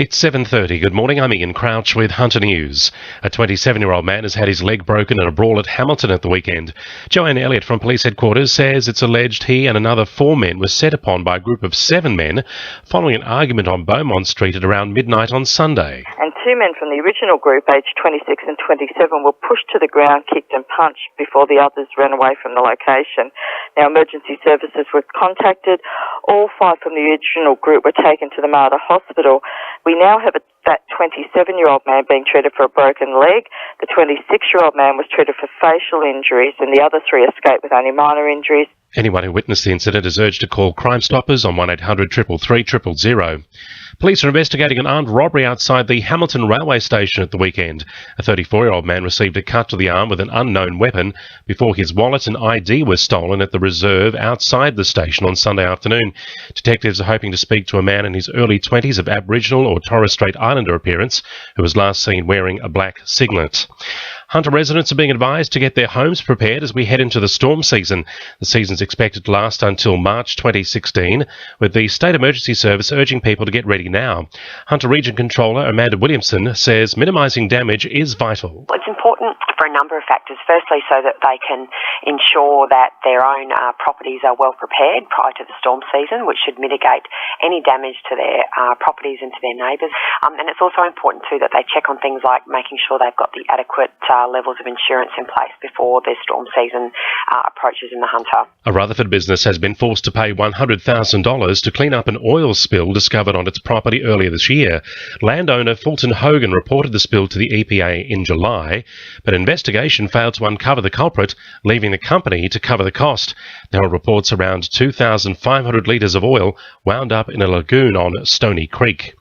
It's 7:30. Good morning, I'm Ian Crouch with Hunter News. A 27-year-old man has had his leg broken in a brawl at Hamilton at the weekend. Joanne Elliott from police headquarters says it's alleged he and another 4 men were set upon by a group of 7 men following an argument on Beaumont Street at around midnight on Sunday. And 2 men from the original group, aged 26 and 27, were pushed to the ground, kicked and punched before the others ran away from the location. Now, emergency services were contacted. All 5 from the original group were taken to the Mater Hospital. We now have that 27-year-old man being treated for a broken leg. The 26-year-old man was treated for facial injuries, and the other 3 escaped with only minor injuries. Anyone who witnessed the incident is urged to call Crime Stoppers on 1800 333 000. Police are investigating an armed robbery outside the Hamilton railway station at the weekend. A 34-year-old man received a cut to the arm with an unknown weapon before his wallet and ID were stolen at the reserve outside the station on Sunday afternoon. Detectives are hoping to speak to a man in his early 20s of Aboriginal or Torres Strait Islander appearance who was last seen wearing a black singlet. Hunter residents are being advised to get their homes prepared as we head into the storm season. The season's expected to last until March 2016, with the State Emergency Service urging people to get ready now. Hunter Region Controller Amanda Williamson says minimising damage is vital. It's important for a number of factors. Firstly, so that they can ensure that their own properties are well prepared prior to the storm season, which should mitigate any damage to their properties and to their neighbours. And it's also important too that they check on things like making sure they've got the adequate levels of insurance in place before their storm season approaches in the Hunter. A Rutherford business has been forced to pay $100,000 to clean up an oil spill discovered on its property earlier this year. Landowner Fulton Hogan reported the spill to the EPA in July, but investigation failed to uncover the culprit, leaving the company to cover the cost. There are reports around 2,500 litres of oil wound up in a lagoon on Stony Creek.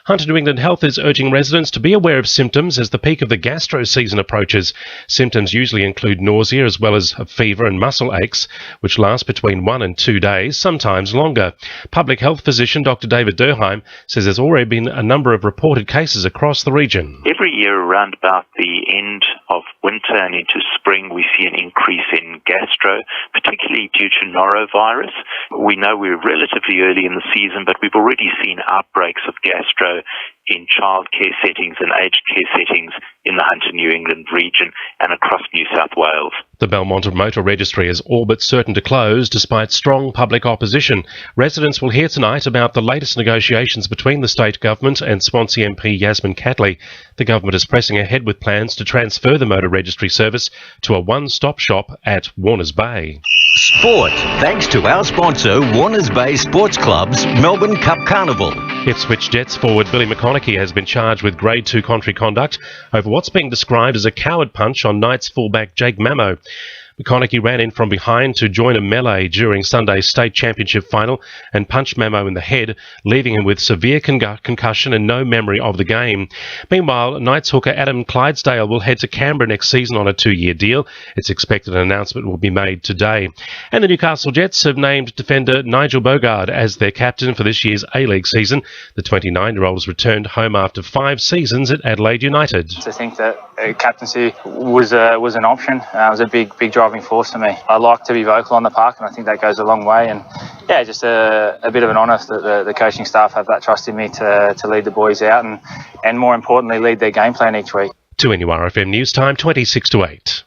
Hunter New England Health is urging residents to be aware of symptoms as the peak of the gastro season approaches. Symptoms usually include nausea as well as fever and muscle aches, which last between 1 and 2 days, sometimes longer. Public health physician Dr. David Durheim says there's already been a number of reported cases across the region. Every year around about the end of winter and into spring, we see an increase in gastro, particularly due to norovirus. We know we're relatively early in the season, but we've already seen outbreaks of gastro in childcare settings and aged care settings in the Hunter New England region and across New South Wales. The Belmont Motor Registry is all but certain to close despite strong public opposition. Residents will hear tonight about the latest negotiations between the state government and Swansea MP Yasmin Catley. The government is pressing ahead with plans to transfer the motor registry service to a one-stop shop at Warners Bay. Sport, thanks to our sponsor, Warners Bay Sports Club's Melbourne Cup Carnival. Ipswich Jets forward Billy McConaughey has been charged with Grade 2 contrary conduct over what's being described as a coward punch on Knights fullback Jake Mamo. McConaughey ran in from behind to join a melee during Sunday's state championship final and punched Mamo in the head, leaving him with severe concussion and no memory of the game. Meanwhile, Knights hooker Adam Clydesdale will head to Canberra next season on a 2-year deal. It's expected an announcement will be made today. And the Newcastle Jets have named defender Nigel Bogard as their captain for this year's A-League season. The 29-year-old has returned home after 5 seasons at Adelaide United. I think that captaincy was an option. It was a big driving force for me. I like to be vocal on the park, and I think that goes a long way. And yeah, just a bit of an honour that the coaching staff have that trust in me to lead the boys out and more importantly lead their game plan each week. To NURFM News Time 26 to 8.